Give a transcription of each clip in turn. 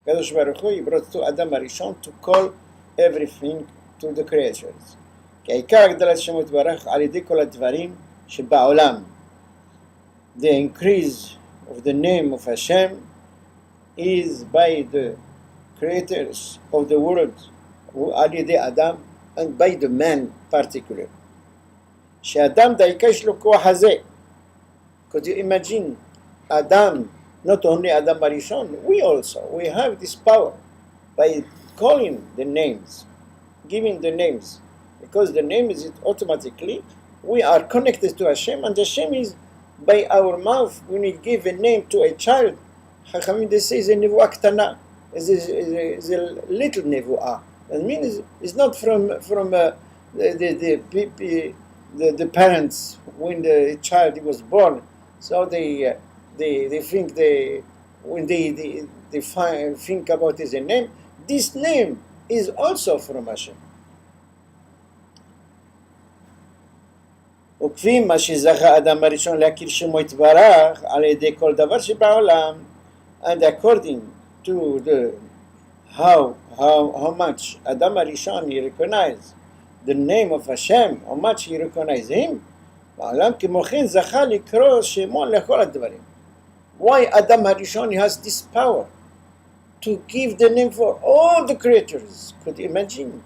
Kadosh Baruch Hu, he brought to Adam Arishon to call everything to the creatures. כי העיקר הגדלת שם יתברך על ידי כל הדברים שבעולם. The increase of the name of Hashem is by the creators of the world, על ידי אדם, and by the man particular. שאדם דייקה יש לו כוח הזה. Could you imagine Adam, not only Adam Arishon, we have this power by calling the names, giving the names, because the name is automatically, we are connected to Hashem, and Hashem is by our mouth. When we give a name to a child, Chachamim, they say is a nevuah ktana, is a little nevuah. That means it's not from the parents when the child was born. So they think when they think about his name, this name is also from Hashem. וכפי מה שזכה אדם הראשון להכיר שמו יתברך על ידי כל דבר שבעולם, and according to the how much Adam הראשון he recognized the name of Hashem, how much he recognized him, בעולם כמו כן זכה לקרוא שמו לכל הדברים. Why Adam הראשון has this power to give the name for all the creatures? Could you imagine?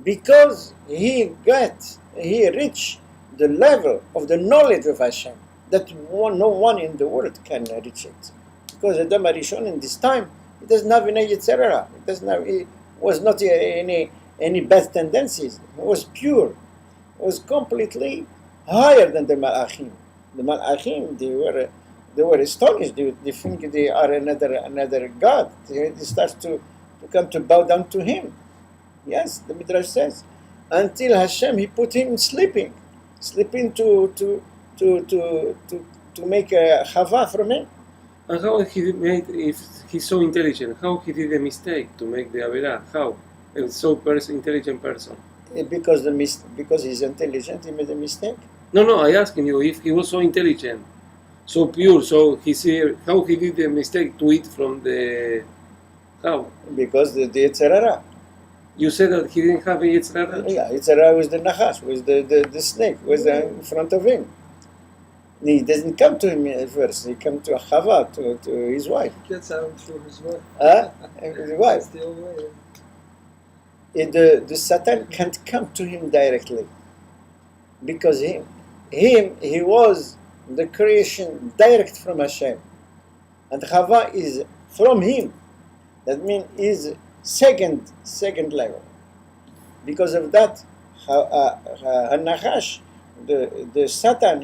Because he reached the level of the knowledge of Hashem that no one in the world can reach it. Because Adam Arishon in this time, he doesn't have any Yetzirah. He was not any bad tendencies. He was pure. He was completely higher than the Malachim. The Malachim, they were astonished. They think they are another God. They start to come to bow down to him. Yes, the Midrash says. Until Hashem, he put him sleeping to make a chava from him. And how he made, if he's so intelligent, how he did a mistake to make the Avirah? How? A so intelligent person. Because he's intelligent, he made a mistake? No, I asking you, if he was so intelligent, so pure, so how he did the mistake to eat from the... How? Because the Yetzirah. You said that he didn't have a Yetzirah? Yeah, Yetzirah was the Nachash, was the snake, was in front of him. He doesn't come to him at first, he comes to Chava, to his wife. He gets out through his wife. His wife. That's the old way. The Satan can't come to him directly. Because he was the creation direct from Hashem. And Chava is from him. That means is second level. Because of that, Nachash, the Satan,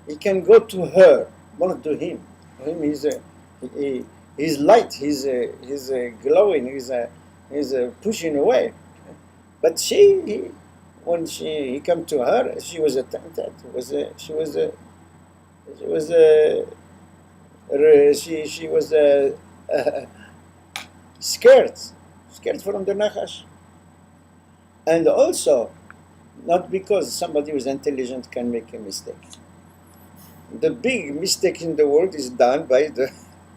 he can go to her, not to him. Him he's light, he's glowing, he's pushing away. But when he came to her, she was tempted. She was scared from the Nachash. And also, not because somebody who's intelligent can make a mistake. The big mistake in the world is done by the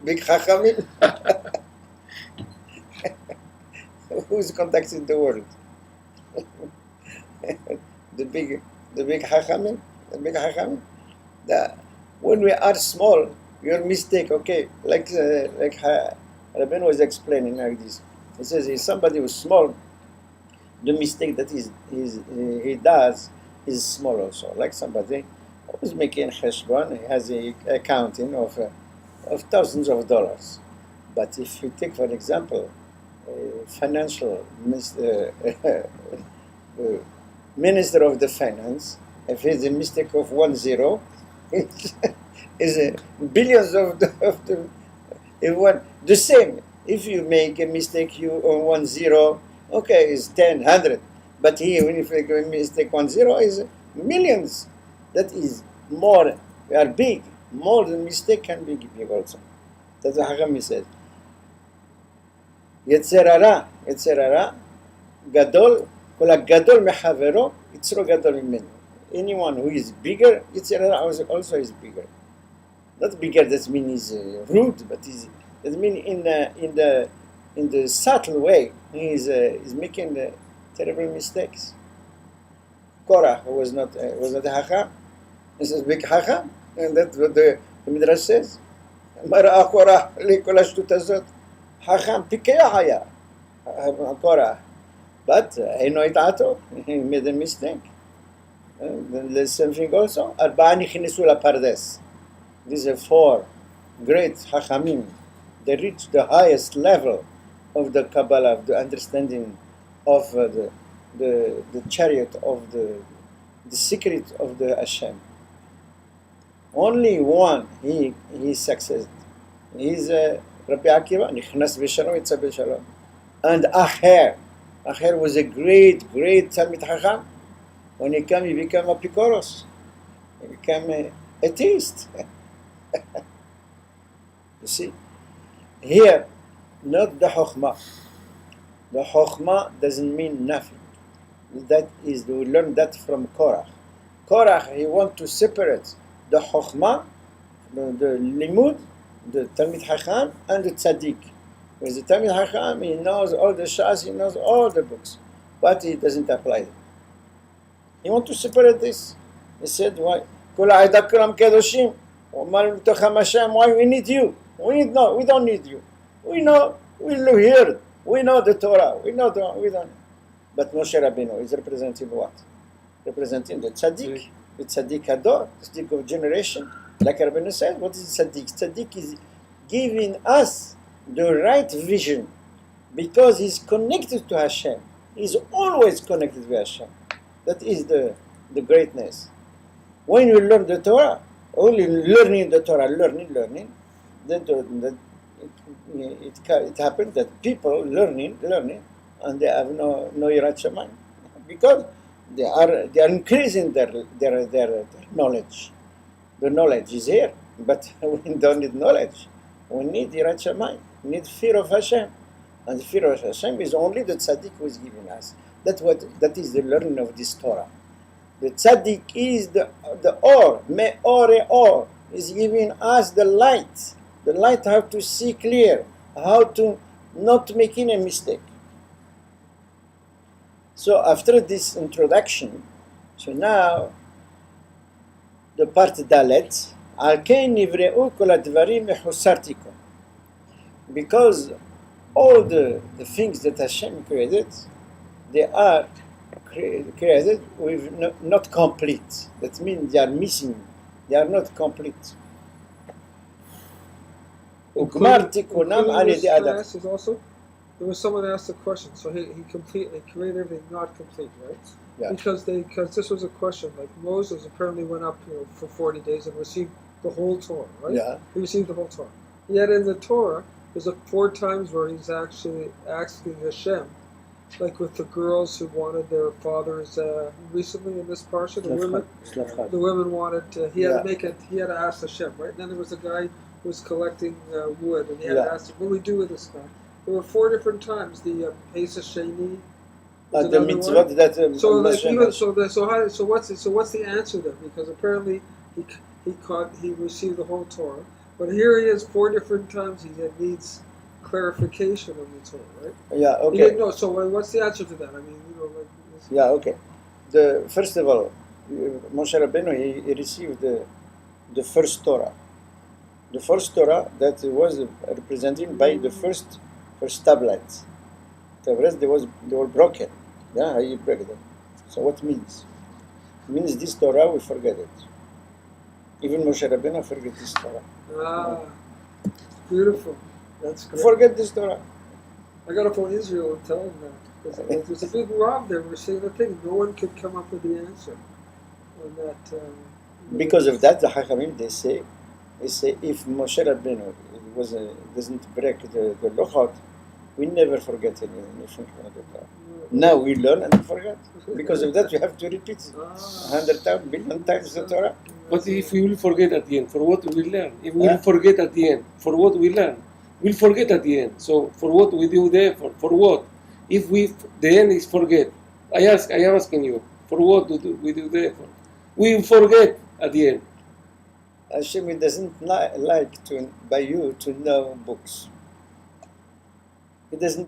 big Chachamim. Who's conducting the world? the big Chachamim. When we are small, your mistake, okay, like Rabbeinu was explaining like this. He says if somebody who's small, the mistake that he does is small also. Like somebody who's making cheshbon, he has an accounting of thousands of dollars. But if you take, for example, financial minister of the finance, if it's a mistake of 1 0, is billions of the the same. If you make a mistake, you on 1 0, okay, it's 10, 100. But here, when you make a mistake 1 0, is millions. That is more. We are big. More than mistake can be big also. That's what Hagami says. Yetzirah, gadol, kol gadol mechavero, yitzro gadol mimenu. Anyone who is bigger, Yetzirah also is bigger. Not bigger, that means rude, but that means in in the subtle way, he's making terrible mistakes. Korah was not a hacham. This is big hacham, and that's what the Midrash says. מה ראה קורח לכל השטות הזאת? חכם פיקח היה, קורח. But אינו את דעתו, he made a mistake. The same thing also. 4 נכנסו לפרדס. These are 4 great חכמים. They reached the highest level of the Kabbalah, of the understanding of the chariot, of the secret of the Hashem. Only one he succeeded. He's Rabbi Akiva, נכנס בשלום, יצא בשלום. And Acher was a great Talmid Chacham. When he came, he became a Picoros. He became a atheist. You see? Here, not the Chokhmah. The Chokhmah doesn't mean nothing. That is, we learn that from Korach. Korach, he wants to separate the Chokhmah, the Limud, the Talmid Chacham, and the Tzaddik. With the Talmid Chacham, he knows all the Shas, he knows all the books, but he doesn't apply them. He wants to separate this. He said, why? Kol ha'edah kulam kedoshim. Omar b'tochem Hashem, why we need you? We don't need you. We know, we live here. We know the Torah. We don't. But Moshe Rabbeinu is representing what? Representing the Tzaddik. The Tzaddik Hador, the Tzaddik of generation. Like Rabbeinu said, what is Tzaddik? Tzaddik is giving us the right vision because he's connected to Hashem. He's always connected with Hashem. That is the greatness. When you learn the Torah, only learning the Torah, learning, then it happens that people learning, and they have no Yirat Shamayim because they are increasing their knowledge. The knowledge is here, but we don't need knowledge. We need Yirat Shamayim. We need fear of Hashem, and the fear of Hashem is only the tzaddik who is giving us. That is the learning of this Torah. The tzaddik is the or, or is giving us the light how to see clear, how to not making a mistake. So after this introduction, so now the part Dalet, al ken nivreu kol hadvarim mechusartiko, because all the things that Hashem created, they are created with not complete. That means they are missing. They are not complete. Ugmar tikunam al yedi adam. Also, there was someone asked a question, so he created everything not complete, right? Yeah. Because this was a question, like Moses apparently went up for 40 days and received the whole Torah, right? Yeah. He received the whole Torah. Yet in the Torah, there's 4 times where he's actually asking Hashem, like with the girls who wanted their fathers recently in this parsha, the women wanted he had to ask Hashem, right? And then there was a guy who was collecting wood, and he had to ask him, what do we do with this guy? There were 4 different times. The Pesach Sheni. The mitzvot that so what's the answer then? Because apparently he received the whole Torah, but here he is 4 different times he needs clarification on the Torah, right? Yeah. Okay. He didn't know. So what's the answer to that? I mean, Yeah. Okay. First of all, Moshe Rabbeinu he received the first Torah. The first Torah that was represented by the first tablets. The rest they were broken. Yeah, he broke them. So what means? It means this Torah we forget it. Even Moshe Rabbeinu forget this Torah. Beautiful. That's great. Forget this Torah. I got to phone Israel and tell them that because there's a big rob there. We're saying the thing. No one could come up with the answer on that. Because of that, the Hachamim they say if Moshe Rabbeinu doesn't break the halachot, we never forget anything from the Torah. Now we learn and forget. Because of that, we have to repeat 100 times, billion times the Torah. But if we will forget at the end, for what we learn? If we will forget at the end, for what we learn? We'll forget at the end. So for what we do there, for what? If the end is forget. I am asking you, for what do we do there? We will forget at the end. Hashem doesn't like by you to know books. He doesn't